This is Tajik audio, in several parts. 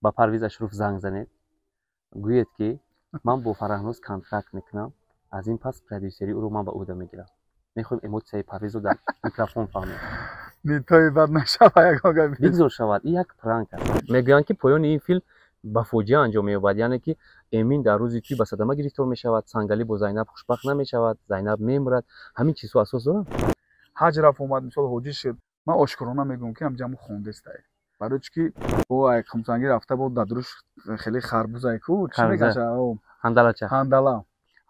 ба Парвиз Ашуров занг занед, гӯед ки ман бо Фараҳнуз контракт мекунам, аз ин пас продюсери ӯро ман ба ӯҳда мегирам. Мехоҳем эмоцияи Парвизро дар микрофон фаҳмем. нитои бад нашава ягога бигзор шавад, ин як пранк аст. Мегӯянд ки поёни ин филм ба фоҷиа анҷом меёбад, яъне ки Эмин дар рӯзи тӯй ба садама гирифтор мешавад, Сангали бо Зайнаб хушбахт намешавад, Зайнаб мемурад. Ҳамин чизҳо асос доранд. ҳаҷ рафт омад, мисол ҳоҷӣ шуд, ман ошкорона мегӯям ки ҳамҷаму хондестай, барои чӣ ки бо айқумсанги рафта бо дадруш хеле харбузайку чӣ мегаша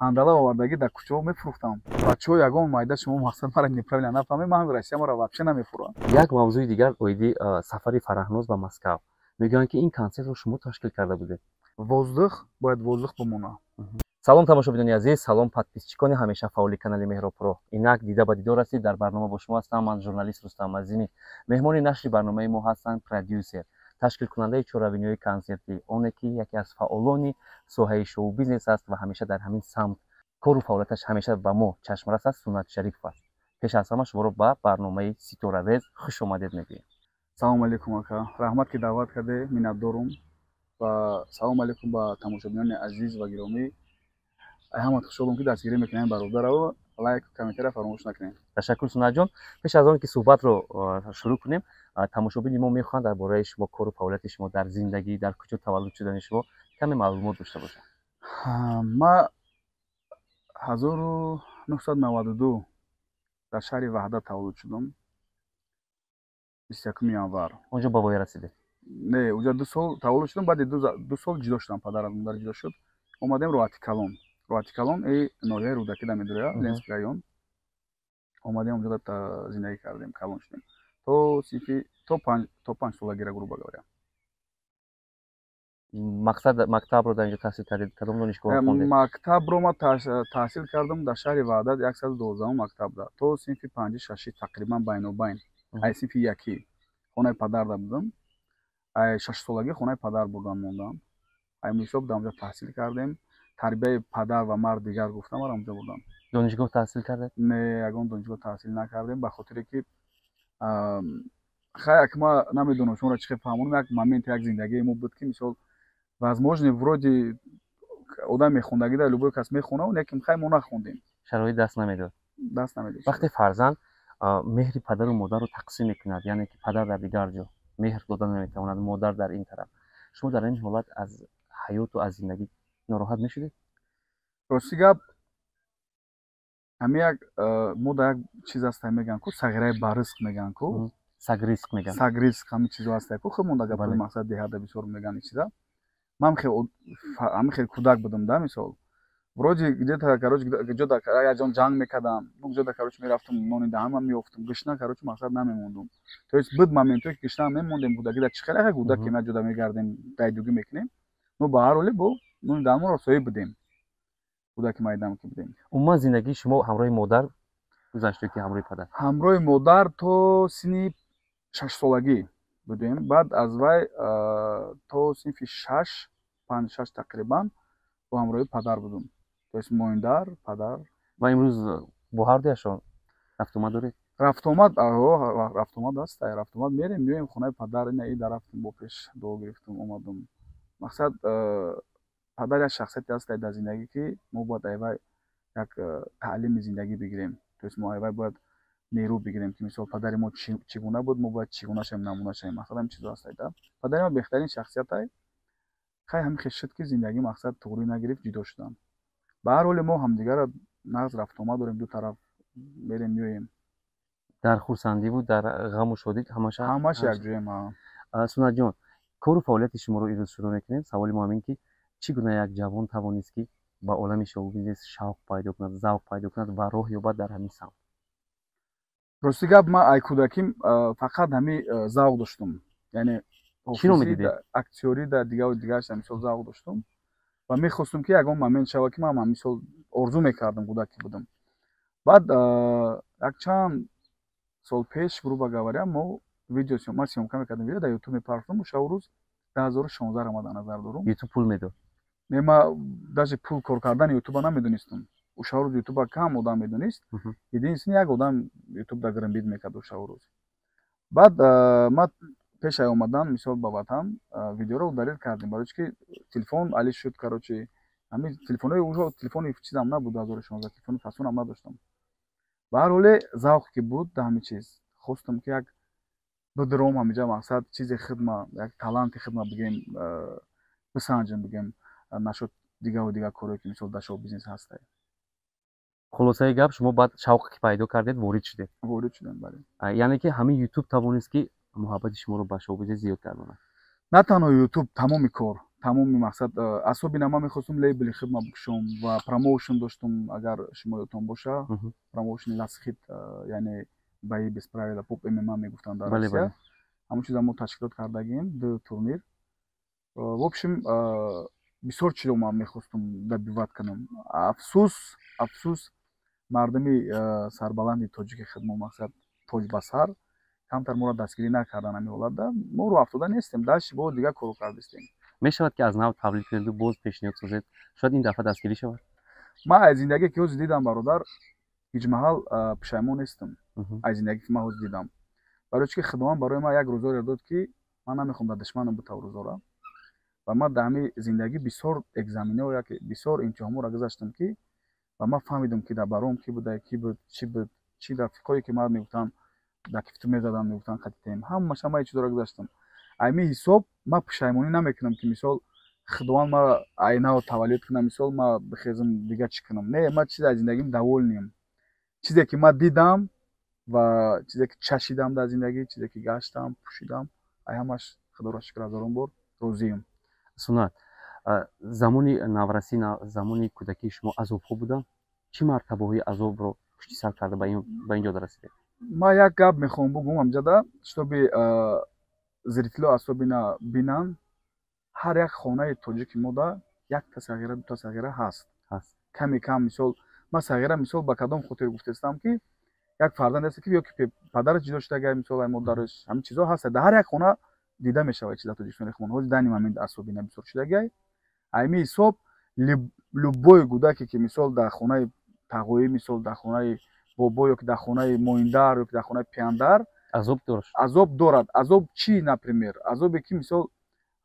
ҳандала овардаги дар кӯчаҳо мефурӯхтам. Бачаҳо ягон майда шумо мақсад маро неправильно нафаҳмед, ман ҳамин Россияро вообще намефурӯхам. Як мавзӯи дигар оиди сафари Фараҳнуз ба Москав. Мегӯянд ки ин консертро шумо ташкил карда будед. Воздух бояд воздух бимонад. салом тамошобинони азиз, салом подписчикони ҳамеша фаъоли канали Меҳробро. Инак дида ба дидор ҳастед. Дар барнома бо шумо ҳастам ман журналист Рустам Азимӣ. Меҳмони нашри барномаи мо ҳастанд продюсер, ташкилкунандаи чорабиниҳои консертӣ, оне ки яке аз фаъолони соҳаи шоу бизнес аст ва ҳамеша дар ҳамин самт кору фаъолияташ ҳамеша ба мо чашмрас аст. Сунат Шарипов аст. пеш аз ҳама шуморо ба барномаи Ситоравез хуш омадед мегӯям. салому алайкум ака, раҳмат ки даъват карде, миннатдорум ва салому алайкум ба тамошобинони азиз ва гиромӣ. ҳамат хушҳолам ки дастгирӣ мекунем бародарро, лайк комментария фаромӯш накунем. Ташаккур Сунатҷон. Пеш аз он ки суҳбатро шурӯъ кунем, тамошобини мо мехоҳанд дар бораи шумо кору фаъолияти шумо дар зиндагӣ, дар куҷо таваллуд шудани шумо каме маълумот дошта бошанд. Ман 1992 дар шаҳри Ваҳдат таваллуд шудам. 21 январ. онҷо ба воя расидед? Не, уҷа 2 сол таваллуд шудам, баъди 2 сол ҷудо шудам, падар аз модар ҷудо шуд. Омадем Роҳати Калон. Роҳати Калон ноҳияи Рӯдаки да медорад, Ленинский район. Омадем онҷо зиндагӣ кардем, калон шудем. То синфи то 5 солагира грубо говоря. мақсад мактабро дар инҷо таҳсил кардед? Кадом донишгоҳ хондед? Мактабро ман таҳсил кардам дар шаҳри Ваҳдат 112 мактабда. То синфи 5-6 тақрибан байнобайн. Ай синфи 1 хонаи падарда будам. Ай 6 солагӣ хонаи падар бурдан мондам. Ай мисоб дар онҷо таҳсил кардем. Тарбияи падар ва мард дигар гуфтам, ара онҷо будам. Донишгоҳ таҳсил кардед? Не, ягон донишгоҳ таҳсил накардем, ба хотире ки хаяк ма намедонам шуморо чӣ фаҳмонам. Як момент, як зиндагии мо буд ки мисол возможно вроде одам мехондагӣ дар любой кас мехона, лекин хай мо нахондем. Шароит даст намедод. Вақте фарзанд меҳри падару модарро тақсим мекунад, яъне ки падар дар дигар ҷо меҳр дода наметавонад, модар дар ин тараф, шумо дар ин ҳолат аз ҳаёту аз зиндагӣ нороҳат мешудед? Рости гап ҳамин як мо дар як чиз ҳаста мегӯянд ку сағираи барисқ мегӯянд ку сагрисқ мегӯянд. Сагрисқ ҳамин чизо ҳаста ку хеле монда гапаи мақсад деҳада бисёр мегӯянд ин чиза. Ман хеле кӯдак будам да мисол. Вроде где-то короче ҷода якҷон ҷанг мекардам, ҷода короче мерафтам нони даҳанам меёфтам, гишна короче мақсад намемондум. То есть буд моментое ки гишна мемондем, кӯдакида чӣ хеле кӯдак ки ҷода мегардем, дайдугӣ мекунем. Но ба ҳар ҳоле бо нони даҳанамро росоӣ будем. Кӯдаки майдам ки будем. Умуман зиндагии шумо ҳамроҳи модар гузашт ё ки ҳамроҳи падар? ҳамроҳи модар то синни 6 солагӣ будем. Баъд аз вай то синфи 5-6 тақрибан бо ҳамроҳи падар будем. То есть моиндар, падар. Ва имрӯз бо ҳар дуяшон рафтомад доред? Рафтомад аст. Рафтомад мерем, меоем хонаи падар, ида рафтем бо пеш дуо гирифтем омадам. Мақсад падар як шахсияте аст дар зиндагӣ ки мо бояд аз вай як таълими зиндагӣ бигирем. То есть мо аз вай бояд нерӯ бигирем ки мисол падари мо чӣ гуна буд, мо бояд чӣ гуна шавем, намуна шавем. Мақсад ҳамин чизо аст да. Падари мо беҳтарин шахсият ай. Хай ҳамин хел шуд ки зиндагӣ мақсад туғри нагирифт, ҷудо шудам. Ба ҳар ҳоле мо ҳамдигарро нағз рафтомад дорем, ду тараф мерем меоем. Дар хурсандӣ буд, дар ғаму шодӣ ҳамаш якҷоем. Сунатҷон, кору фаъолияти шуморо ирӯз шурӯъ мекунем. Саволи мо ҳамин ки чӣ гуна як ҷавон тавонист ки ба олами шоу бизнес шавқ пайдо кунад, завқ пайдо кунад ва роҳ ёбад дар ҳамин самт? Рости гап ман ай кӯдаким фақат ҳамин завқ доштум. Яъне чиро медидед? актёрӣ дар дигараш мисол завқ доштум ва мехостум ки ягон момент шавад ки ман мисол орзу мекардам кӯдак ки будам. Баъд якчанд сол пеш грубо говоря мо видео сёмка мекардем, видео дар ютуб мепарохтам. Шабу рӯз 2016 ра ман дар назар дорам. ютуб пул медод? Не, ман даже пул кор кардани ютуба намедонистам. Ӯша рӯз ютуба кам одам медонист. Единствен як одам ютуб дар гиринбит мекард ӯша рӯз. Баъд ман пеш омадан мисол ба ватан видеоро удалил кардем, барои ки телефон али шуд, короче ҳамин телефонои уже телефони чизам набуд, 2016 телефони фасонам надоштам. ба ҳар ҳоле завқ ки буд да ҳамин чиз хостам ки як бидиром ҳаминҷа мақсад чизе хидма як таланти хидма бигем бисанҷем, бигем нашуд дигару дигар коре ки мисол дар шоу бизнес ҳастай. хулосаи гап шумо баъд шавқе ки пайдо кардед ворид шудед. Ворид шудем, бале. яъне ки ҳамин ютуб тавонист ки муҳаббати шуморо ба шоу бизнес зиёд гардонад. На танҳо ютуб, тамоми кор, тамоми мақсад асоби нама мехостум лейбли хидма бикушам ва промоушен доштум, агар шумо ёдтон боша, промоушени ласхит, яъне баи без правила поп ММА мегуфтанд дар Россия. ҳамон чиза мо ташкилот кардагим, 2 турнир. В общем бисёр чизо ман мехостум дабиват кунам. Афсус мардуми сарбаланди тоҷики хидмо мақсад тоҷ ба сар камтар моро дастгирӣ накардан. Ҳамин ҳолатда мо рӯ афтода нестем, дашти бо дигар коро кардистем. мешавад ки аз нав тавлид кунеду боз пешниҳод созед, шояд ин дафъа дастгирӣ шавад? Ман аз зиндагие ки ҳозир дидам бародар ҳеҷ маҳал пушаймон нестам аз зиндагие ки ман ҳозир дидам, барои ки хидмат барои ман як рӯзгоре дод ки ман намехоҳам дар душманам бутав рӯзгора ва ман дар ҳамин зиндагӣ бисёр экзаменҳо яке бисёр имтиҳонҳоро гузаштам ки ва ман фаҳмидам ки дар баром ки буда, ки буд, чи рафиқое ки ман мегуфтанд дар кифту мезаданд, мегуфтанд хатитем, ҳамаша ман ин чизоро гузаштам. Ҳамин ҳисоб ман пушаймонӣ намекунам ки мисол худованд мара айнао таваллюд кунам, мисол ман бихезам дигар чӣ кунам. Не, ман чизе аз зиндагим довольним. Чизе ки ман дидам ва чизе ки чашидам дар зиндагӣ, чизе ки гаштам, пӯшидам, ай ҳамаш худоро шукр ҳазорон бор розиам. Сунат, замони наврасӣ, замони кӯдакии шумо азобҳо буданд? Чӣ мартабаҳои азобро пушти сар карда ба ин ҷода расидед? Ман як гап мехоҳам бугум ҳамҷада, шутоби зрителиҳо асобина бинанд. Ҳар як хонаи тоҷики мода якта сағира, дута сағира ҳаст. Каме кам мисол ман сағира мисол ба кадом хотир гуфтастам ки як фарзанд аст ки ё ки падараш ҷудо шудагай, мисол ай модараш, ҳамин чизо ҳаст. Дар ҳар як хона дида мешавад чиза тоҷикистони хумон. Ҳозир даним ҳамин асобина бисёр шудагай. Ҳамин ҳисоб любой кӯдаке ки мисол дар хонаи тағоӣ, мисол дар хонаи бобо ё ки дар хонаи моиндар ё ки дар хонаи пияндар азоб дорад. Азоб чӣ, например? Азобе ки мисол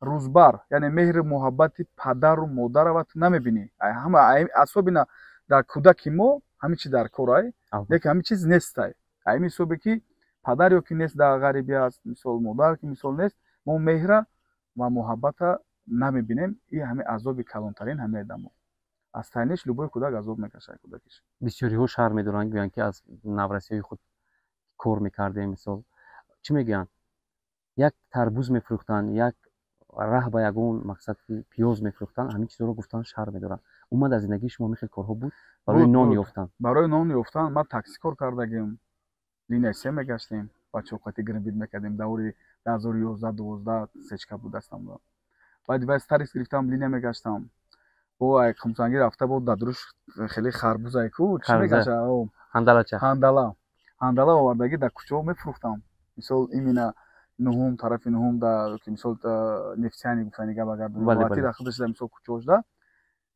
рӯзбар, яъне меҳри муҳаббати падару модарро ту намебинӣ. Ҳама асобина дар кӯдаки мо ҳамин чи дар кор ай, лекин ҳамин чиз нестай. Ҳамин ҳисобе ки падар ё ки нест дар ғарибӣ аст, мисол модар ки мисол нест, мо меҳра ва муҳаббата намебинем. Ин ҳамин азоби калонтарин ҳамин дар мо. Аз тайниш любой кӯдак азоб мекашад кӯдакиш. бисёриҳо шарм медоранд, гӯянд ки аз наврасиҳои худ кор мекардем. Мисол чӣ мегӯянд? Як тарбуз мефурӯхтанд, як раҳ ба ягон мақсад ки пиёз мефурӯхтанд, ҳамин чизоро гуфтан шарм медоранд. умуман дар зиндагии шумо мехел корҳо буд барои нон ёфтан? Барои нон ёфтан ман таксикор кардагем, линия 3 мегаштем, бачаҳо қати гиринбит мекардем. Даври 2011-12 сечка буд дастам. Баъд вай старис гирифтам, линия мегаштам. Бо ай хумсанги рафта бо дадруш хеле харбузай ку чӣ мегаша? Ҳандала овардаги дар кӯчаҳо мефурӯхтам. Мисол имина нуҳум, тарафи нуҳум дар ки мисол нефтяни гуфтани габагардон валати дар худаш дар мисол кӯчаҳошда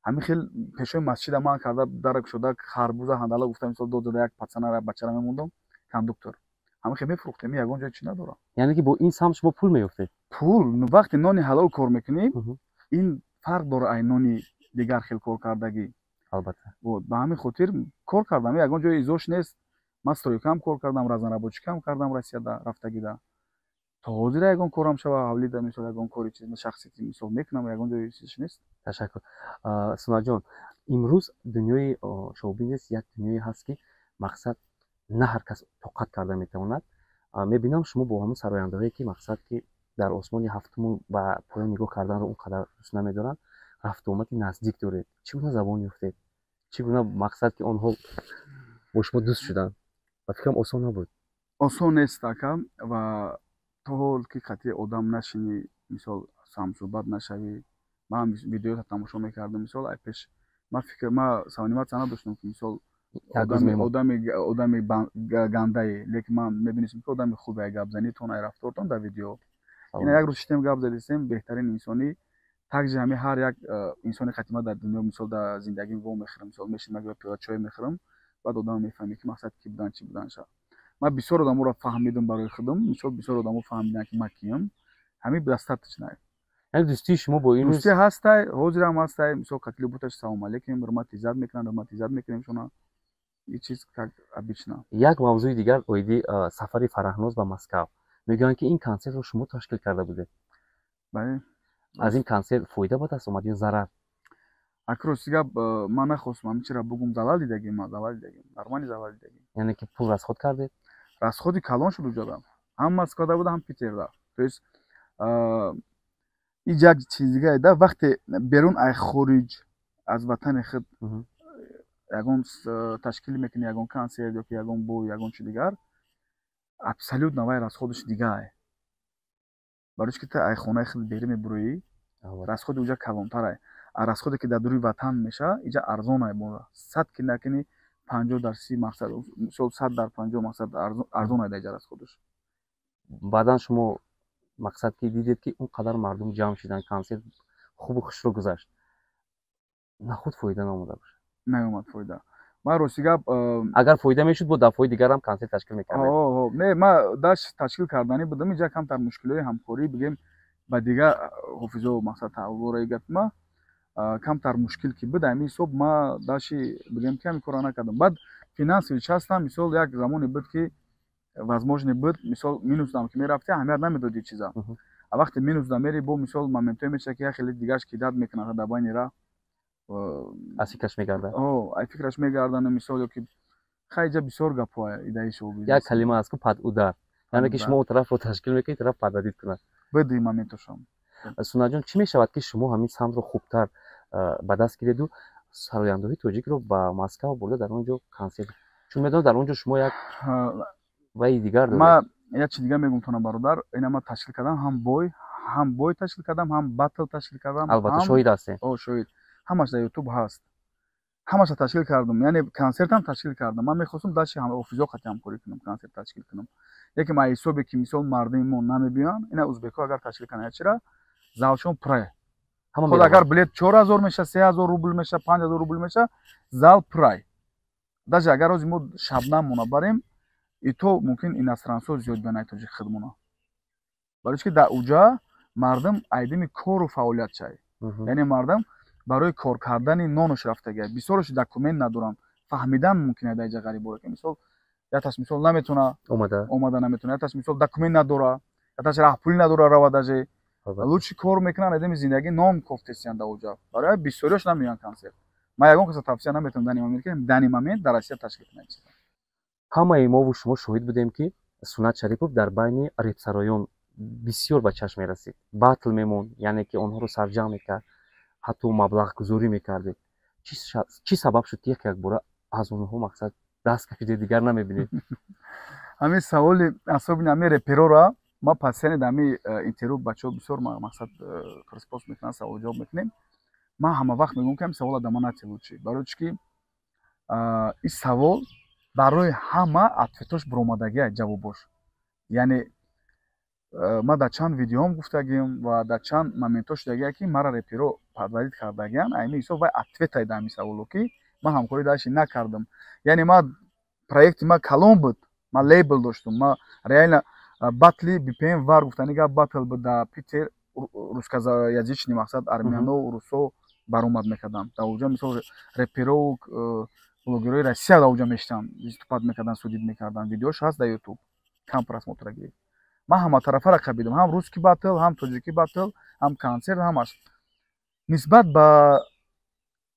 ҳамин хел пешои масҷида ман карда дара кушода харбуза ҳандала гуфта мисол дод зада як пацанара бачара мемондам кондуктор ҳамин хел мефурӯхтем. Ягон ҷой чӣ надорам. Яъне ки бо ин самт шумо пул меёфтед? Пул вақте нони ҳалол кор мекунем, ин фарқ дора ай нони дигар хел кор кардагӣ. Албатта. Ба ҳамин хотир кор кардам. Ягон ҷои изош нест. Ман стройкам кор кардам, разнорабочикам кардам Россияда рафтагида. То ҳозир ягон корам шава ҳавлида мисол ягон кори чиз шахсияти мисол мекунам, ягон ҷои чизш нест. Ташаккур. Сунатҷон, имрӯз дунёи шоу-бизнес як дунёе ҳаст ки мақсад на ҳар кас тоқат карда метавонад. Мебинам шумо бо ҳамон сарояндаҳое ки мақсад ки дар осмони ҳафтуму ба поён нигоҳ карданро он қадар дӯст намедоранд, рафтуомади наздик доред. Чӣ гуна забон ёфтед? Чӣ гуна мақсад ки онҳо бо шумо дӯст шуданд? Ба фикрам осон набуд. Осон нест акам ва то ҳол ки қатъи одам нашини мисол самсӯҳбат нашавӣ. Ман видеота тамошо мекардам, мисол ай пеш ман самимат надоштам ки мисол одами гандае, лекин ман мебинистам ки одами хубе, ай гапзанитон, ай рафтортон дар видео. Ина як рӯз шитем гап задистем, беҳтарин инсонӣ такҷи ҳамин ҳар як инсони қатъи ман дар дунё мисол дар зиндагим во мехӯрам, мисол мешинам як пиёла чой мехӯрам, баъд одам мефаҳме ки мақсад ки будан чӣ будан ша. ман бисёр одаморо фаҳмидам барои худам, мисол бисёр одамон фаҳмиданд ки ман киям. Ҳамин дастаточнай. یعنی دوستی شما با این دوستی هستای، حاضرم هستای، مثال قتلی بودش سلام علیکم، حرمت عزت میکنن، حرمت عزت میکنیم شما. این چیز که обычно. یک موضوع دیگر اویدی سفر فرهناز به مسکو. میگن که این کنسرت رو شما تشکیل کرده بودید. بله. از این کنسرت فایده بود است اومد یا ضرر؟ اکرو سیگا من نخواستم چرا بگم زلال دیدگیم، ما زلال دیدگیم. نرمانی زلال دیدگیم. یعنی که پول رسخود کردید؟ رسخودی کلان شد اونجا. هم مسکو دا بود هم پیتر دا. تو است این یک چیزیه دا وقتی بیرون ای خارج از وطن خود یگان تشکیل میکنی یگان کنسرت یا که یگان بو یگان چی دیگر ابسولوت نوای رسخودش دیگه ای. باروش که تا ای خونه خود بیری میبروی رسخود اونجا کلانتره. رسخودی که در دوری وطن میشه اینجا ارزانه بوده. 100 که نکنی 50 در 30 مقصد مثلا 100 در 50 مقصد ارزانه دیگه رسخودش. بعدن شما مقصد که دیدید که اون قدر مردم جمع شدن کنسرت خوب و خوش رو گذشت. نه خود فایده نمیده باشه. نیومد فایده. ما روسیگا اگر فایده میشد با دفعه دیگر هم کنسرت تشکیل میکردیم. نه ما داش تشکیل کردنی بودم اینجا کم تر مشکلی همکاری بگیم با دیگه حافظه و مقصد تعالی گفتم کم تر مشکل کی بود امی صبح ما داشی بگیم کمی کار نکردم. بعد فینانس ویچ هستم مثال یک زمانی بود که возможно بود مثال مینوس دام که میرفتی همه نمیدادی چیزا. وقتی مینوس دام میری بو مثال مومنتوم میشه که خیلی دیگهش کی داد میکنه دبانی را از فکرش میگردن. ای فکرش میگردن مثال که خیلی بسیار گپای ایده شو بود. یک کلمه است که پد اودر. یعنی که شما اون طرف رو تشکیل میکنید طرف پدادید کنه. بدی مومنتوشم. سونا جان چی میشود که شما همین سمت رو خوبتر به دست گیرید و سراینده‌های توجیک رو با مسکو برده در اونجا کنسرت چون میدونم در اونجا شما یک وای دیگر دارید. ما یک چیز دیگه میگم تو برادر اینا ما تشکیل کردم هم بوی تشکیل کردم هم باتل تشکیل کردم. البته شاهد هستین. شاهد. همش در یوتیوب هست. همش تشکیل کردم یعنی کنسرت هم تشکیل کردم. من میخواستم داشت هم اوفیزو خاطر کاری کنم کنسرت تشکیل کنم. یکی ما حسابی که مثلا مردم نمیبیان اینا ازبک‌ها اگر تشکیل کنن چرا زالشون پره. خود اگر بلیت 4000 میشه 3000 روبل میشه 5000 روبل میشه زال پرای. даже اگر روز ما شبنم مون بریم ای تو ممکن این اسرانسو زیاد بنای توجیه خدمونه. برای که در اونجا مردم ایدمی کار و فعالیت چای. یعنی مردم برای کار کردن نانش رفتگی. بسیارش دکومنت ندارن. فهمیدن ممکنه در اینجا غریب باشه. مثال یا تاش مثال نمیتونه اومده نمیتونه. یا تاش مثال دکومنت نداره. یا تاش راه پولی نداره راه داده. لوچی کار میکنن ایدمی زندگی نام کوفتسیان در اونجا. برای بسیارش نمیان کنسرت. ما یگان کسی توصیه نمیتونم دنی ممکنه دنی ممکن در آسیا تشکیل کنه. همه ما و شما شاهد بودیم که سنت شریفوف در بین ریپسرایان بسیار به چشم میرسید. باتل میمون یعنی که اونها رو سرجم میکرد. حتی مبلغ گذاری میکردید. چی سبب شد یک بار از اونها مقصد دست کشیده دیگر نمیبینید؟ همین سوال اصلا نمی رپرو را ما پسین دمی اینترو بچه‌ها بسیار مقصد پرسپوس میکنن سوال جواب میکنیم. ما همه وقت میگم که سوال دامانتی بود چی برای چی این سوال برای همه اتفتاش برآمدگی جوابش یعنی ما در چند ویدیو هم گفتگیم و در چند مومنتاش دیگه که مرا رپرو پروردید کردگیان اینی حساب و اتفت دامی سوالو که ما همکاری داشتی نکردم یعنی ما پروژه ما کلون بود ما لیبل داشتم ما реально батли بپیم وار گفتنی که باتل بود در پیتر روسکا یزیچنی مقصد ارمنیانو و روسو برآمد میکردم در اونجا مثلا رپرو بلوگرای روسیه در اونجا میشتن استفاده میکردن سودید میکردن ویدیوش هست در یوتیوب کم پراسموتر گیرید ما همه طرفه را قبیدم هم روسکی باتل هم توجیکی باتل هم کنسرت همش نسبت به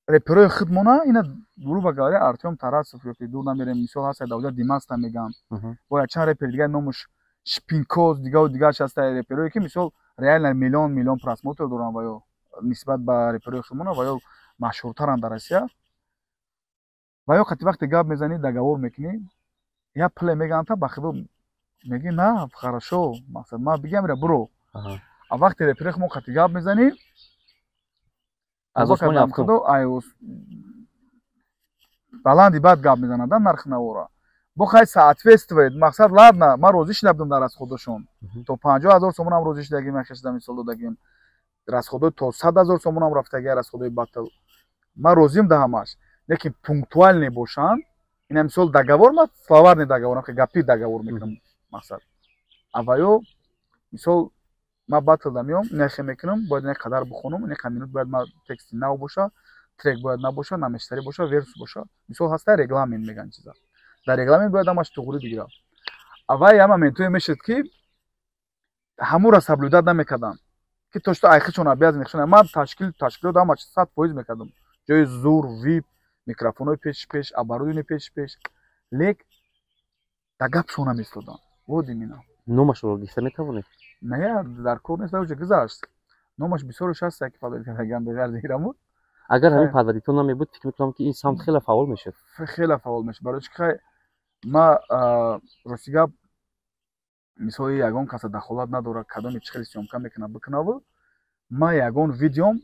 رپروی خودمونه اینا گروه گالری ارتیوم تراسوف که دور نمیریم مثال هست در اونجا دیماست میگن با چند رپر دیگه نامش شپینکوز دیگه و دیگه هست رپروی که مثال ریال میلیون پراسموتر دارن و نسبت به رپروی خودمونه و مشهورترن در آسیا و یا وقتی گپ میزنی دگاور میکنی یا پلی میگن تا بخبر میگی نه хорошо مثلا ما بگم را برو وقتی رپر خودمون خاطی گپ میزنی از اون افکار ایوس баланди бад гап мезананда нарх навора бохай соответствует мақсад ладно ма розиш набдум дар расходошон то 50000 сомонам розиш дагим якшдам мисол додагим расходо то 100000 сомонам рафтаги расходои батл ма розим да ҳамаш лекин пунктуал небошанд ина мисол договор ма словарный договор ки гапи договор мекунам мақсад аввайо мисол ма батлда меом нехе мекунам бояд ина қадар бихонам ина минут бояд ма тексти нав боша трек бояд набоша намештари боша верс боша мисол ҳаста регламент меган чиза дар регламент бояд ҳамаш туғри бигирам аввай ҳама ментое мешуд ки ҳамура саблюдат намекардам ки то что айхичон обязан нехшона ма ташкилот ҳама 100% мекардам ҷои зур вип микрофонои пеш оборудование пеш лек да гап шона меистодам вот именно номашро гифта метавонед не дар кор нест уже гузашт номаш бисёр шаст ки падал кардагам бегар диграму агар ҳамин падвадитон намебуд фикр мекунам ки ин самт хеле фаъол мешуд хеле фаъол мешуд барои чи хай ма ростигап мисоли ягон каса дахолат надорад кадоми чӣ хеле сёмка мекунад бикунаву ма ягон видеом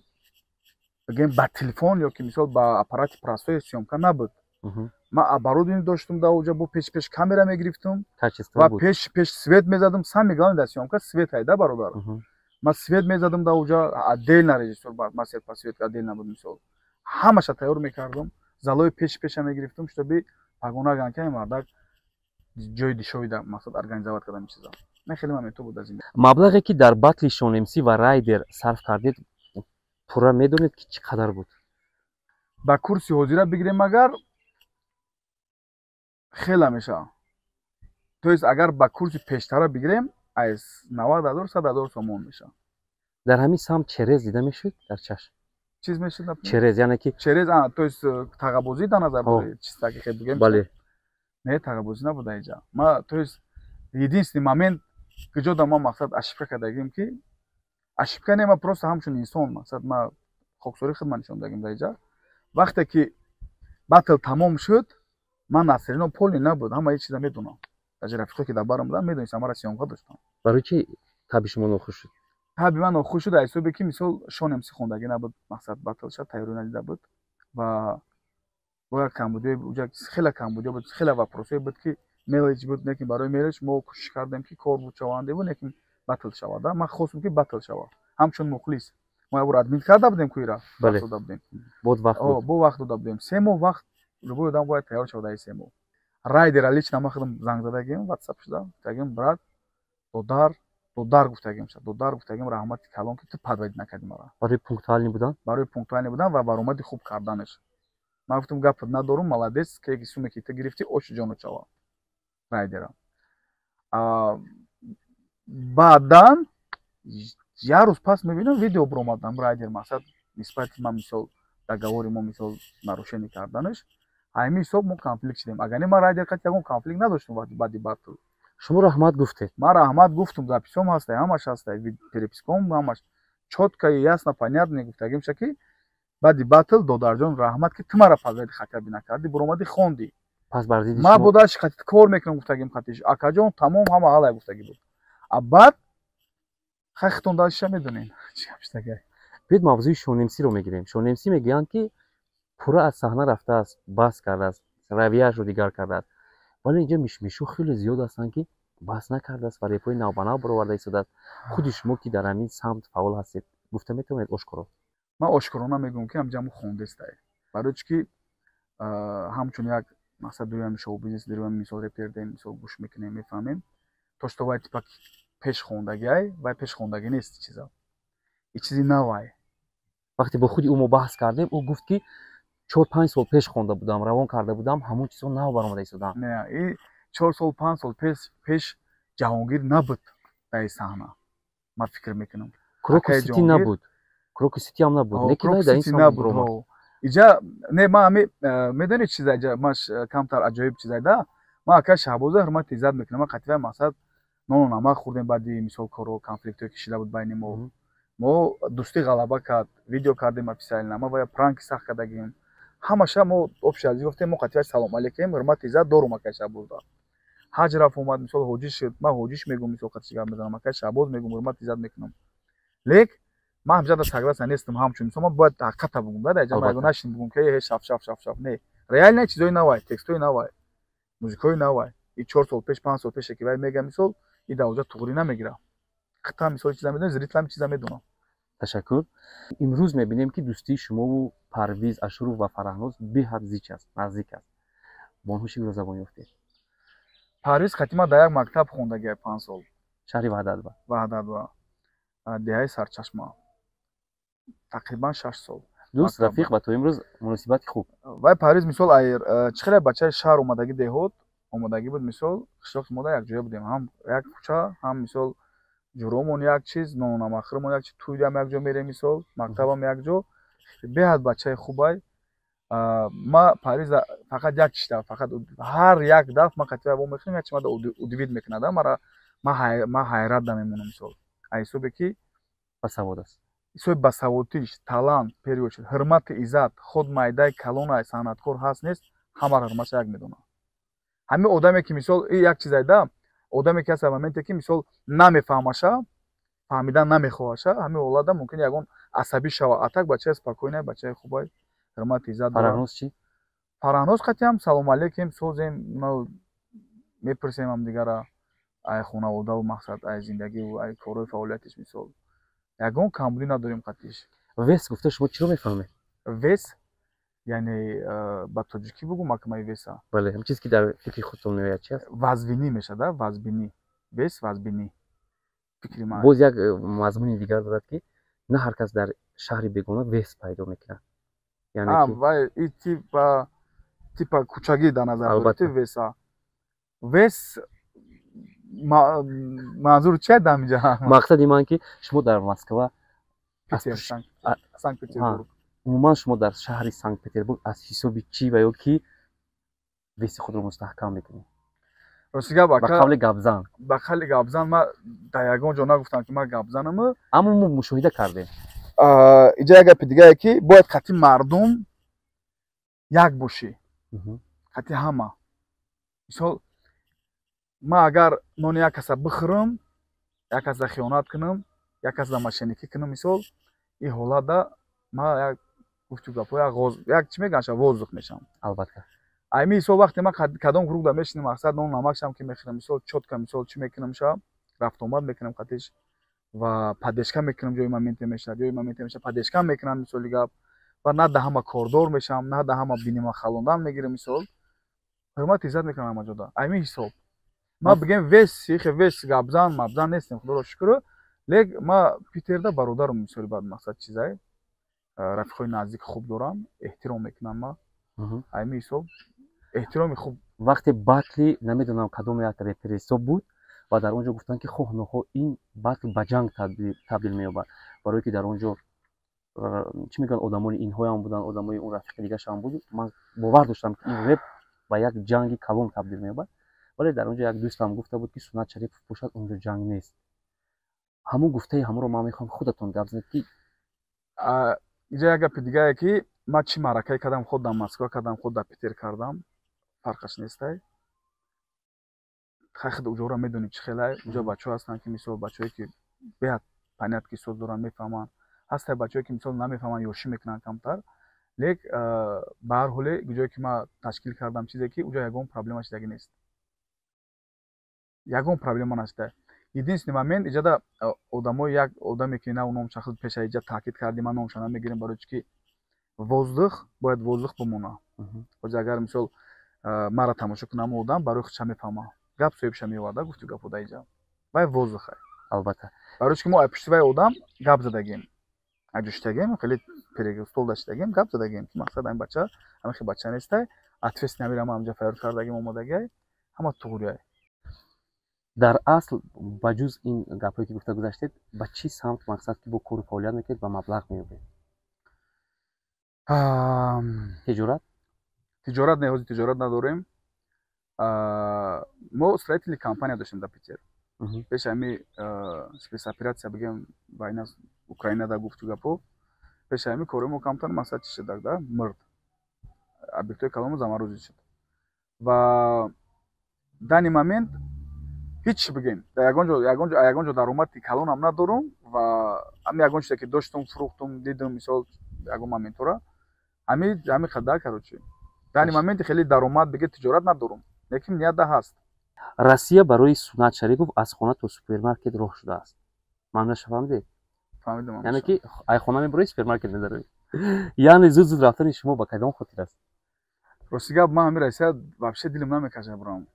бигем ба телефон ё ки мисол ба аппарати простой сёмка набуд ма оборудование доштум да уҷа бо пеш камера мегирифтум ва пеш свет мезадум сами главне да сёмка свет айда бародар ма свет мезадум да уҷа отдельно режиссёр ма свет по свет отдельно буд мисол ҳамаша тайёр мекардум залои пеша мегирифтум штоби пагона ганка мардак ҷои дишовида мақсад организоват кардам чиза не хеле моменту буд аз ин маблағе ки дар батли шонемсӣ ва райдер сарф кардед пурра медонед ки чӣ қадар буд ба курси ҳозира бигирем агар хела меша то есть агар ба курси пештара бигирем аз 90,000 100,000 сомон меша дар ҳамин самт через дида мешуд дар чашм чиз мешуд через яъне ки через то есть тағабозӣ дар назар буред чиста ки хел бигем бале не тағабозӣ набуда инҷа ма то есть единственный момент куҷода ма мақсад ошибка кардагим ки ошибка не ма просто ҳамчун инсон мақсад ма хоксори худма нишондагим дар инҷа вақте ки батл тамом шуд ман насрино поле набуд ҳама ҳеҷ чиза медонам даже рафиқое ки дар барам будам медонистам мара сёмка доштам барои чи таби шумо нохуш шуд таби ман нохуш шуд аз ҳисоби ки мисол шонемсӣ хондагӣ набуд мақсад батлша тайёрӣ надида буд ва бояд камбудиё уҷа хеле камбудиё буд хеле вопросое буд ки мелеҷ буд лекин барои мелеҷ мо кӯшиш кардем ки кор буд шаванде буд лекин батл шавад ман хостам ки батл шавад ҳамчун мухлис мо ябор админ карда будем кӯира вақт дода будем бо вақт дода будем 3 моҳ вақт любой одам бояд тайёр шавад аз 3 моҳ райдера лично ма худам занг задагим ватсап шуда гуфтагим брат додар гуфтагим додар гуфтагим раҳмати калон ки ту падвайд накардӣ мара барои пунктуалӣ будан ва баромади хуб карданаш ман гуфтам гап надорум молодец ки суме ки ту гирифтӣ оши ҷону чава райдера баъдан як рӯз пас мебинам видео биромадам райдер мақсад нисбати ман мисол договори мо мисол нарушение карданаш ҳамин ҳисоб мо конфликт шудем агар не ман райдер кати ягон конфликт надоштум баъди батл шумо раҳмат гуфтед ман раҳмат гуфтум записом ҳастай ҳамаш ҳастай перепискаом ҳамаш чётка и ясно понятно гуфтагимша ки баъди батл додарҷон раҳмат ки ту мара падвайди хатиабӣ накардӣ биромадӣ хондӣ пас бар зидди ман будаш хатит кор мекунам гуфтагим хатиш акаҷон тамом ҳама ҳалай гуфтагӣ буд баъд хайхтон дашиша медонем чӣ гапштага биёед мавзӯи шонемсиро мегирем шонемсӣ мегӯянд ки пурра аз саҳна рафтааст бас кардааст равияашро дигар кардааст вале инҷа мишмишу хеле зиёд ҳастанд ки бас накардааст ва репҳои навбанав бароварда истодааст худи шумо ки дар ҳамин самт фаъол ҳастед гуфта метавонед ошкоро ман ошкорона мегӯям ки ҳамҷа мо хондестай барои чӣ ки ҳамчун як мақсад дуюми шоу-бизнес дуюми мисол репердем мисол гӯш мекунем мефаҳмем то што вай типа пеш хондагиай вай пеш хондагӣ нест чиза и чизи навай вақте бо худи ӯ мо баҳс кардем ӯ гуфт ки 4-5 сол пеш хонда будам равон карда будам ҳамон чизо нав баромада истодам не и 4 сол 5 сол пеш ҷаҳонгир набуд дар саҳна ман фикр мекунам крокусити набуд крокусити ҳам набуд лекин дар ин саҳна набуд иҷа не ман медонӣ чиза иҷа ман камтар аҷоиб чизайда ман ака шаҳбоза ҳурмати иззат мекунам ман қатъиван мақсад нону намак хӯрдем баъди мисол коро конфликтое кишида буд байни мо дӯстӣ ғалаба кард видео кардем официально ма вая пранки сахт кардагим ҳамаша мо общази гуфтем мо қатъиван салом алейкум ҳурмати иззат дорум ака шаҳбозда ҳаҷ рафт омад мисол ҳоҷӣ шуд ман ҳоҷиш мегӯм мисол қатъи гап мезанам ака шаҳбоз мегӯм ҳурмати иззат мекунам лек ман ҳамҷада согласия нестам ҳамчун мисол ман бояд ҳақиқата бигӯм да даҷа ман нашин бигӯм ки шаф не реально чизои навай текстои навай музикои навай и 4 сол пеш 5 сол пеше ки вай мега мисол и давоҷа туғри намегира хата мисол чиза медонам зритлам чиза медонам ташаккур имрӯз мебинем ки дӯстии шумову парвиз ашуров ва фараҳноз беҳад зич аст наздик аст бонҳуши ро забон ёфтед? Париз қатима дар як мактаб хондаги 5 сол. Шаҳри Ваҳдатва. Ваҳдатва. Деҳаи Сарчашма. Тақрибан 6 сол. Дӯст рафиқ ба то имрӯз муносибати хуб. Вай Париз мисол айр чӣ хеле бачаи шаҳр омадаги деҳот омадаги буд мисол қишлоқи мода якҷоя будем. Ҳам як кӯча, ҳам мисол ҷуромон як чиз, нонамахӯрмон як чиз, тӯйдам як ҷо мерем мисол, мактабам як ҷо. Беҳад бачаи хубай. Ма Париз фақат як чишта, фақат ҳар як дафъ ма қатиба бо мехӯрем як чимада удивит мекунада. Ма ҳайратда мемонам мисол. Ҳисобе ки Басавод аст. ҳисоби басаводиш, талант, период, ҳурмати иззат, худ майдаи калонай санъаткор ҳаст нест, ҳамаро ҳурматаш як медонад. Ҳамин одаме ки мисол як чиз айда, одаме ки ҳаст моменте ки мисол намефаҳмаша, фаҳмидан намехоҳаша, ҳамин ҳолатда мумкин ягон асабӣ шава. А так бачаи спокойнай, бачаи хубай, ҳурмати иззат дорад. Фараҳноз чӣ? Фараҳноз қатиам салом алейкум созем, мепурсем ҳамдигара ай хонаводаву мақсад ай зиндагиву ай корҳои фаъолиятиш мисол. Ягон камбудӣ надорем қатиш. Вес гуфта шумо чиро мефаҳмед? Вес яъне ба тоҷикӣ бугу макмаи веса. Бале, ҳам чизе ки дар фикри худтон меояд чи аст? Вазбинӣ мешада, вазбинӣ. Вес вазбинӣ. Фикри ман. Боз як мазмуни дигар дорад ки на ҳар кас дар шаҳри бегона вес пайдо мекунад. Яъне ки вай и типа кӯчагӣ дар назар доред веса. Вес манзур чи дар инҷа? мақсади ман ки шумо дар Москва Санкт-Петербург. умуман шумо дар шаҳри Санкт-Петербург аз ҳисоби чӣ ва ё ки веси худро мустаҳкам мекунед? Ростига ба қавли гапзан. Ба қавли гапзан ма дар ягон ҷо нагуфтам ки ма гапзанам. Аммо мо мушоҳида кардем. Иҷа як гапи дигае ки бояд қатъи мардум як бошӣ. Қатъи ҳама. Мисол ма агар нони як каса бихӯрам, як каса хиёнат кунам, як каса мошенникӣ кунам мисол, ин ҳолатда ма як гуфту гапҳо як чӣ мегӯянд возуқ мешавам. Албатта. Ами мисол вақте ма кадом гурӯҳда мешинем мақсад нон намакшам ки мехӯрам мисол чотка мисол чӣ мекунам ша рафту омад мекунам қатиш ва падешка мекунам ҷои моменте мешавад падешка мекунам мисоли гап ва на да ҳама кордор мешавам, на да ҳама бинима халондан мегирам мисол. ҳурмати иззат мекунам ҳама ҷода. Ами ҳисоб. Ма бигем вес гапзан мабзан нестем худоро шукр. Лек ма Питерда бародарам мисоли бад мақсад чизай. Рафиқои наздик хуб дорам, эҳтиром мекунам ма. Ами ҳисоб. Эҳтироми хуб. Вақте батли намедонам кадом як репери ҳисоб буд ва дар он ҷо гуфтанд ки хоҳ нохоҳ ин батл ба ҷанг табдил меёбад. Барое ки дар он ҷо чӣ мегӯянд одамони инҳоям буданд, одамои он рафиқи дигаршам буд. Ман бовар доштам ки ин реп ба як ҷанги калон табдил меёбад. Вале дар он ҷо як дӯстам гуфта буд ки Сунат Шарипов бошад он ҷо ҷанг нест. ҳамун гуфтаи ҳамонро ман мехоҳам худатон гап занед ки иҷа як гапи дигае ки ман чӣ маъракае кардам, худ дар Москва кардам, худ дар Питер кардам, фарқаш нестай. Хайхд уҷора медонед чӣ хелай. Уҷо бачаҳо ҳастанд ки мисол бачаҳое ки беҳад панятки соз доранд мефаҳманд. Ҳастанд бачаҳое ки мисол намефаҳманд ёшӣ мекунанд камтар. Лек ба ҳар ҳоле ҷое ки ман ташкил кардам чизе ки уҷо ягон проблема чизагӣ нест. Ягон проблема наштай. Единственный момент иҷада одамои як одаме ки наву ном шахс пеша иҷа таъкид кардем, ман номша намегирем барои чӣ ки воздух бояд воздух бимонад. ҳозир агар мисол мара тамошо кунам одам барои худша мефаҳма. Гап соҳибша меоварда гуфту гапода иҷа. Вай воздухай. албатта. Барои чӣ ки мо аз пишти вай одам гап задагем. Аз ҷуштагем, хеле перег стол даштагем, гап задагем ки мақсад ин бача, ҳамин хел бача нестай. Ответственно мирам амҷа файёр кардагем омодагай. Ҳама туғрияй. дар асл ба ҷуз ин гапҳое ки гуфта гузаштед, ба чӣ самт мақсад ки бо кору фаъолият мекунед ва маблағ меёбед? Тиҷорат? Тиҷорат не, ҳозир тиҷорат надорем. Мо строительный компания доштем дар Питер. Пеш ҳами спецоператсия бигем байна Украинада гуфту гапо. Пеш ҳами кори мо камтар мақсад чӣ шудак да мурд. Объектои каломо замарӯзӣ шуд. Ва дар ин момент ҳеч бигем ягон ҷо даромади калонам надорам ва ҳамин ягон чизе ки доштум фурӯхтум дидум мисол ягон моментора ҳамин қадар карочи. Дар ин моменти хеле даромад биге тиҷорат надорам, лекин ниятда ҳаст. Россия барои Сунат Шарипов аз хона то супермаркет роҳ шудааст. Маънояш фаҳмидед? Фаҳмидам. Яъне ки ай хона мебарои супермаркет медароед. Яъне зуд рафтани шумо ба кадом хотир аст? рости гап ман ҳамин Россия вообще дилам намекаша бурам.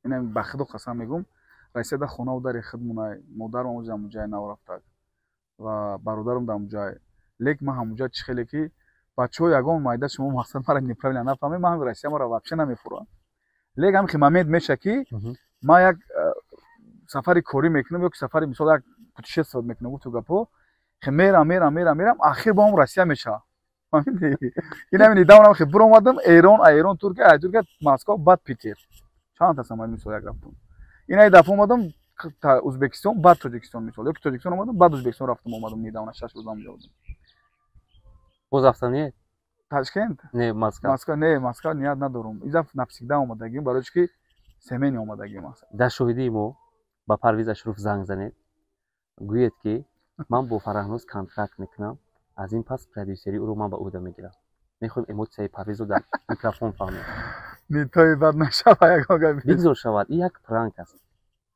Инам ба Худо қасам мегӯм, Россия да хона дар хид мунай, модарам оз ҳамуҷай наврафтак ва бародарам дар ҳамуҷай. Лек ман ҳамуҷа чӣ хеле ки бачаҳо ягон майда шумо мақсад мара неправильно нафаҳмед, ман ҳамин Россия мара вообще намефурам. Лек ҳамин момент меша ки ман як сафари корӣ мекунам ё ки сафари мисол як путешествие мекунам гуфту гапо, мерам ахир ба ҳам Россия меша. Фаҳмидӣ? Ин ҳамин идамонам хе буромадам Эрон, Туркия, Москва, баъд Питер. Чанд ҳастам ман мисол як рафтам. Ин ай дафъа омадам Узбекистон, баъд Тоҷикистон мисол. Ё ки Тоҷикистон омадам, баъд Узбекистон рафтам омадам недавно 6 рӯз ҳамҷо будам. боз рафтанӣ? Ташкент? Не, Москва. Не, Москва ният надорум. Изаф навсигда омадагим, барои чӣ ки семени омадагим аст. дар шоҳидии мо ба Парвиз Ашуров занг занед. гӯед ки ман бо Фараҳнуз контракт мекунам, аз ин пас продюсери ӯро ман ба ӯҳда мегирам. Мехоҳем эмоцияи Парвизро дар микрофон фаҳмем. Нитои бад нашава ягон гап. бигзор шавад, ин як пранк аст.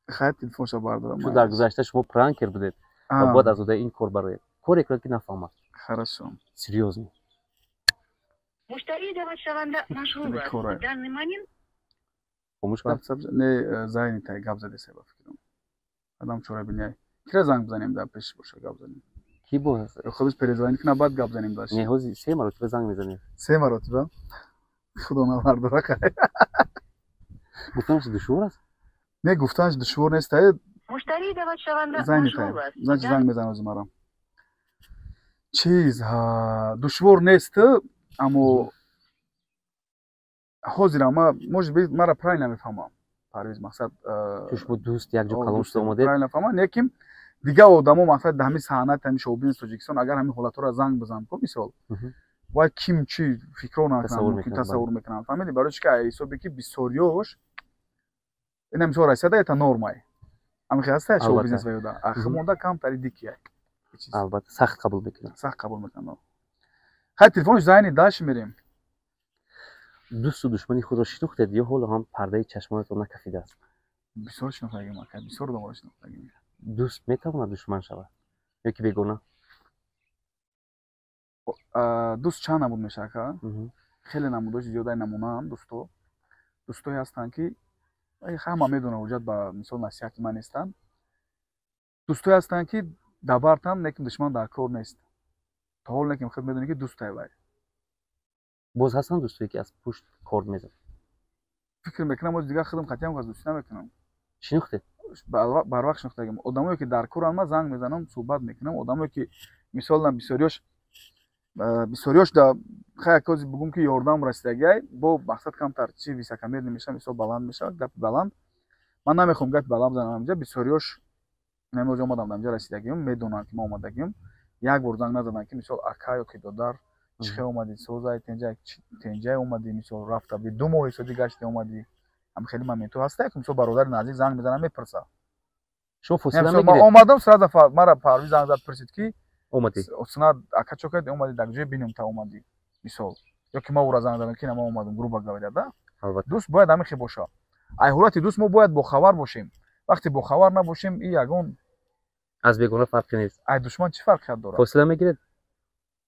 Хайр телефоншо бардорам. чун дар гузашта шумо пранкер будед ва бояд аз ӯдаи ин кор бароед. коре кунед ки нафаҳмад. Хорошо. серьёзно. Муштари даватшаванда машғул аст. В данный момент хомӯш кунед. Не зайни тай гап заде се ба фикрам. Адам чора биняй. Кира занг бизанем дар пеш боша гап занем. ки бо худаш перезвонит кунам баъд гап занем даш. не ҳозир 3 маротиба занг мезанед. 3 маротиба? Худо навардора кай. гуфтам ки душвор аст. Не гуфтанаш душвор нест тай. муштари даватшаванда Зайни тай. машғул аст. Занг мезан оз мара. Чиз душвор нест, аммо ҳозир ама может быть мара правильно мефаҳмам. Парвиз мақсад шумо дӯст як ҷо калон шуда омадед. Правильно фаҳмам, неким дигар одамо мақсад дар ҳамин саҳнат ҳамин шоубизнес Тоҷикистон агар ҳамин ҳолатҳоро занг бизанам ко мисол вай ким чӣ фикро накунам, тасаввур мекунам. Фаҳмидӣ? Барои чӣ ки ҳисоби ки бисёриёш ина мисол Россияда это нормай. Ҳамин хел аста шоубизнес ва ёда. Ахмонда камтари дикияй. албатта сахт қабул мекунам. Сахт қабул мекунам. Хай телефонш зайни даш мерем. дӯсту душмани худро шинохтед ё ҳоло ҳам пардаи чашмонатон накафидааст? Бисёр шинохтагим ака, бисёр домора шинохтагим. дӯст метавонад душман шавад ё ки бегона? дӯст чанд намуд меша ака? хеле намудҳои зиёдаи намунаам дӯсто. дӯстое ҳастанд ки ҳама медонанд ҳуҷҷат ба мисол насиҳати ман нестанд. дӯстое ҳастанд ки дабартанд, лекин душман дар кор нест. то ҳол лекин худ медонӣ ки дӯстай вай. боз ҳастанд дӯстое ки аз пушт кор мезананд? фикр мекунам оз дигар худам қатъиян аз дӯстӣ намекунам. шинохтед? барвақт шинохтагим. одамое ки дар коранд ман занг мезанам, суҳбат мекунам. одамое ки мисолан бисёриёш да хай кози бугум ки ёрдам расидагиай бо мақсад камтар чи високомер меша, мисол баланд меша, гапи баланд. Ман намехоҳам гапи баланд бизанам ҳамҷа. бисёриёш намоз омадам ҳамҷа расидагиам, медонанд ки ман омадагиам. як бор занг назаданд ки мисол ака ё ки додар чихе омадӣ, созай тенҷай омадӣ, мисол рафта би 2 моҳи соҷи гашти омадӣ. ҳам хеле моментҳо ҳаста ки мисол бародари наздик занг мезанам мепурсад. шумо фосила ман мегиред? омадам сразу мара Парвиз занг зад пурсид ки омадӣ? снад ака чо кард омадӣ дар ҷои бинем та омадӣ мисол. ё ки ман ӯро занг задам ки на ман омадам грубо говоря да. албатта. дӯст бояд ҳамин хел боша. ай ҳолати дӯст мо бояд бохабар бошем. вақте бохабар набошем ин ягон аз бегона фарқи нест. ай душман чӣ фарқият дорад? фосила мегиред?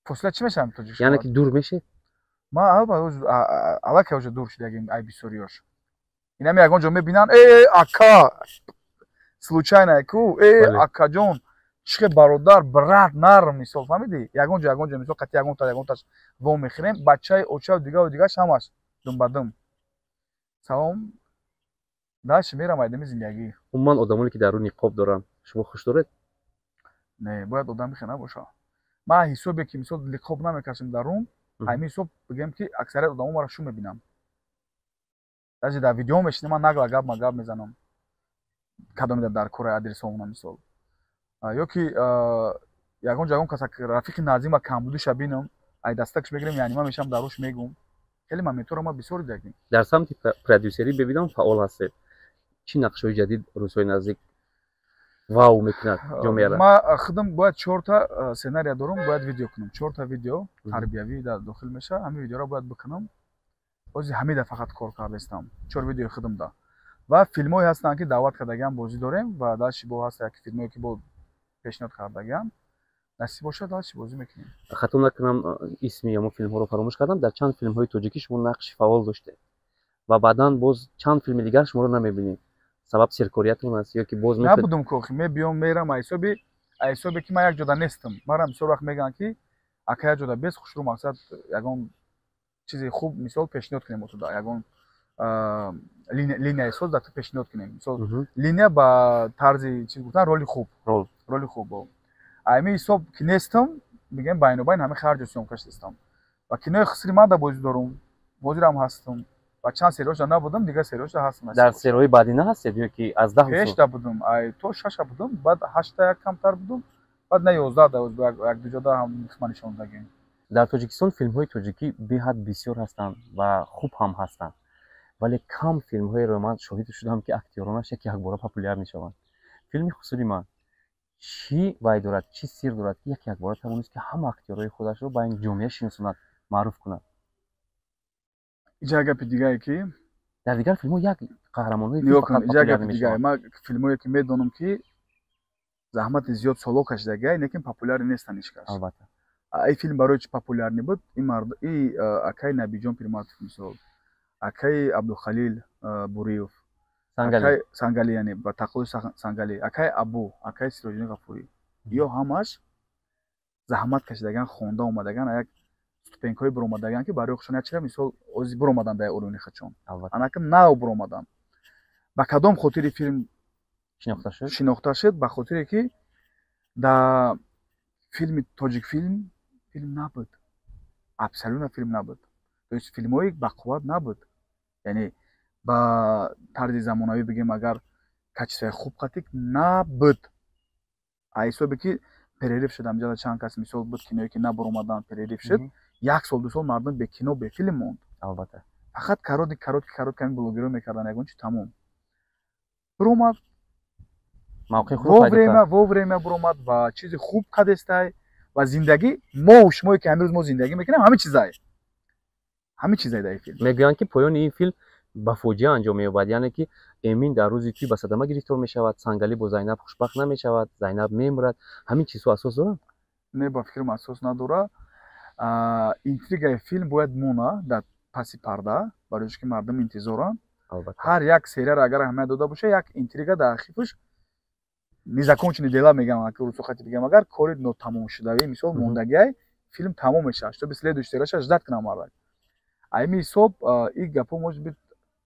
фосила чӣ мешавам тоҷикистон? яъне ки дур мешед? ман аллакай уже дур шудагим ай бисёриёш. инами ягон ҷо мебинанд ака случайно ку акаҷон чихе бародар брат нар мисол фаҳмидӣ? ягон ҷо мисол қати ягон таш вом мехӯрем бачаи очав дигаш ҳамаш дум ба дум. салом даш мерам айдами зиндагӣ. умуман одамоне ки дар рӯ ниқоб доранд шумо хуш доред? Не бояд одами хе набоша. ман ҳисобе ки мисол ниқоб намекашем дар рум ҳамин ҳисоб бигем ки аксарият одамо маро шу мебинам. даже дар видео мешинем ман нагла гап мезанам. кадомида дар кори адресовна мисол. ё ки ягон ҷо ягон каса рафиқи наздик ма камбудиша бинам ай дастакш мегирем яъни ман мешам дар руш мегум. хеле моментҳоро ман бисёр дидагим. дар самти продюсерӣ бибинам фаъол ҳастед. чӣ нақшҳои ҷадид рӯзҳои наздик вау мекунад ҷо меярад? ман худам бояд 4 та сценария дорам, бояд видео кунам. 4 та видео тарбиявӣ дар дохил меша. ҳамин видеоро бояд бикунам. ози ҳамида фақат кор кардастам. 4 видеои худам да. ва филмҳое ҳастанд ки даъват кардагиам бозӣ дорем ва дар шибо ҳаст як филмое ки бо пешниҳод кардагиам. насиб бошад ҳар чӣ бозӣ мекунем. хато накунам исми ягон филмҳоро фаромӯш кардам. Дар чанд филмҳои тоҷикӣ шумо нақши фаъол доштед ва баъдан боз чанд филми дигар шуморо намебинем. Сабаб серкориятон аст ё ки боз набудум кохи мебиём мерам айсобе ки ман як ҷода нестам. Манам мисол вақт мегӯям ки ака як ҷода бес хушрӯ мақсад ягон чизи хуб мисол пешниҳод кунем отуда ягон линияи соз дар ту пешниҳод кунем. Мисол линия ба тарзи чӣ гуфтан роли хуб айми ҳисоб ки нестам мегӯям байнобайн ҳама харҷу сёмкаш нестам ва кинои хисри ман да бозӣ дорум ҳозирам ҳастам ва чанд сериёлашда набудам дигар сериёлашда ҳастам. Дар сериёли баъдӣ на ҳастед ё ки аз 10 пешда будум то 6 будум баъд 8 як камтар будум баъд на 11 як ду ҷода ҳам ман нишондагем. Дар Тоҷикистон филмҳои тоҷикӣ беҳад бисёр ҳастанд ва хуб ҳам ҳастанд, вале кам филмҳоеро ман шоҳид шудам ки актёронаш як якбора популяр мешаванд. Филми Хусури ман чӣ вай дорад, чӣ сир дорад ки як якбора тавонист ки ҳама актёрои худашро ба ин ҷомеа шиносонад, маъруф кунад? Иҷа гапи дигае ки дар дигар филмҳо як қаҳрамонҳои иҷа гапи дигае ман филмое ки медонам ки заҳмати зиёд солҳо кашидагия лекин популяр нестанд ҳичкас. Албатта. Ин филм барои чӣ популяр небуд? И акаи Набиҷон Пирматов мисол, акаи Абдухалил Буриев, Сангали яъне ба тақлиди Сангали, акаи Абу, акаи Сироҷиддин Ғафурӣ. Ё ҳамаш заҳмат кашидаган, хонда омадаган, як ступенькаҳои биромадаган ки барои худшон як чира мисол ози биромадан дар уруни хачон. Анаки нав биромадан. Ба кадом хотири филм шинохта шуд? Ба хотире ки дар филми тоҷик филм набуд. Абсолютно филм набуд. То есть филмҳои бақувват набуд. Яъне ба тарзи замонавӣ бигем агар качествои хуб қатик набуд. Ҳисобе ки перерив шуд амҷада чанд кас мисол буд киное ки набаромадан перерив шуд. Як сол ду сол мардум бе кино бе филм монд. Албатта. Фақат карот ами блогерҳо мекардан ягон чи тамом. Биромад мавқеи худро во время биромад ва чизи хуб кадестай ва зиндагӣ мо шумое ки ҳамирӯз мо зиндагӣ мекунем ҳамин чизай дар ин филм. Мегӯянд ки поёни ин филм ба фоҷиа анҷом меёбад, яъне ки Эмин дар рӯзи тӯй ба садама гирифтор мешавад, Сангали бо Зайнаб хушбахт намешавад, Зайнаб мемурад. Ҳамин чизҳо асос доранд? Не, ба фикрам асос надорад. Интригаи филм бояд монад дар паси парда, барои ки мардум интизоранд. Ҳар як серияро агар аҳамият дода боша, як интрига дар архивш незаконченое дело мегам, русохати бигам, агар кори нотамомшудавӣ мисол мондагиай филм тамом мешавад, чтобы следующая серияша ждать кунам мардак. Айми ҳисоб ин гапо может быть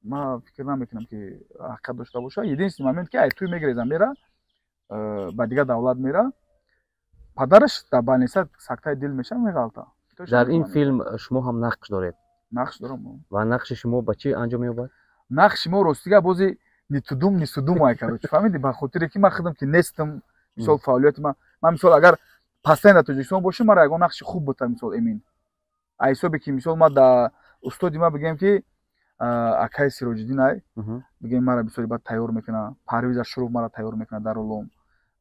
ман фикр намекунам ки ҳақиқат дошта боша. Единственный момент ки ай тӯй мегиреза мера ба дигар давлат мера, падараш дар больница сактаи дил меша меғалта. Дар ин филм шумо ҳам нақш доред? Нақш дорам. Ва нақши шумо ба чӣ анҷом меёбад? Нақши мо ростига бози нисудум ай карочи фаҳмиди, ба хотире ки ман худам ки нестам мисол фаъолияти ман мисол агар постоянно дар Тоҷикистон бошам мара ягон нақши хуб буд мисол Эмин. Ай ҳисобе ки мисол ман дар устоди ман бигем ки акаи Сироҷиддин ай бигем мара мисол бад тайёр мекуна, Парвиз Ашуров мара тайёр мекуна дар ролом,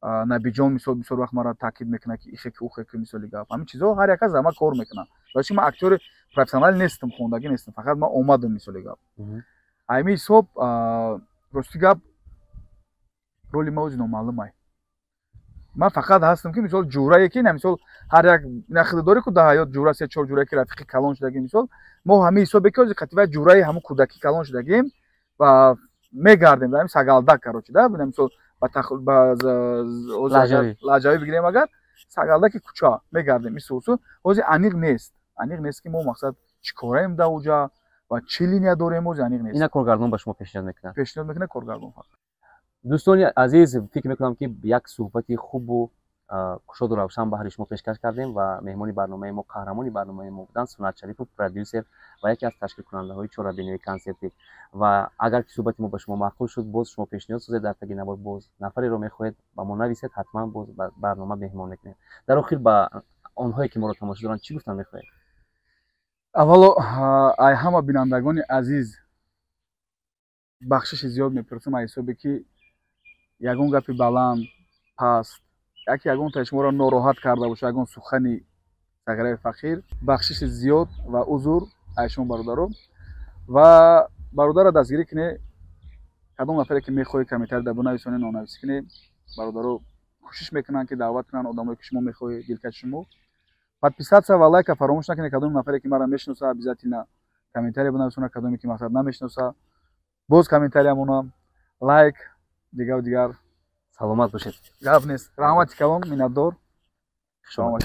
Набиҷон мисол вақт мара таъкид мекуна ки ихе ки ухе ки мисоли гап. Ҳамин чизҳо ҳар як за ман кор мекуна. Барои ки ман актёри профессионал нестам, хондагӣ нестам, фақат ман омадам мисоли гап. Айми ҳисоб рости гап роли ман ози номаълум ай. Ман фақат ҳастам ки мисол ҷурае ки мисол ҳар як нахиддорӣ ку дар ҳаёт ҷура 3-4 ҷурае ки рафиқи калон шудагӣ мисол мо ҳамин ҳисобе ки ози қативаи ҷураи ҳамун кӯдакӣ калон шудагим ва мегардем дар сагалдак карочи да мисол ба лаҳҷавӣ бигирем агар сагалдаки кӯча мегардем исусу ози аниқ нест ки мо мақсад чӣ кораем дар уҷа ва чӣ линия дорем ози аниқ нест. Ина коргардон ба шумо пешниҳод мекунад? Пешниҳод мекунад коргардон. дӯстони азиз, фикр мекунам ки як суҳбати хубу кушоду равшан баҳри шумо пешкаш кардем ва меҳмони барномаи мо, қаҳрамони барномаи мо буданд Сунат Шарипов, продюсер ва яке аз ташкилкунандаҳои чорабиниҳои консерти. Ва агар ки суҳбати мо ба шумо маъқул шуд, боз шумо пешниҳод созед дар таги навор боз нафареро мехоҳед ба мо нависед, ҳатман боз ба барнома меҳмон мекунем. Дар охир ба онҳое ки моро тамошо доранд чӣ гуфтан мехоҳед? аввало ай ҳама бинандагони азиз бахшиши зиёд мепурсам аз ҳисобе ки ягон гапи баланд паст ягон таи шуморо нороҳат карда боша, ягон сухани сағираи фақир, бахшиши зиёд ва узур аз шумо бародаро ва бародарро дастгирӣ кунед. Кадом нафаре ки мехоҳед комментарий дар бинависонед нонависӣ кунед. Бародаро кӯшиш мекунанд ки даъват кунанд одамое ки шумо мехоҳед дилкаши шумо. Подписаться ва лайка фаромӯш накунед. Кадоми нафаре ки маро мешиносад обязательно комментарий бинависонад, кадоме ки мақсад намешиносад боз комментария монам, лайк, дигар саломат бошед. гап нест. Раҳмати калон, миннатдор. Шумо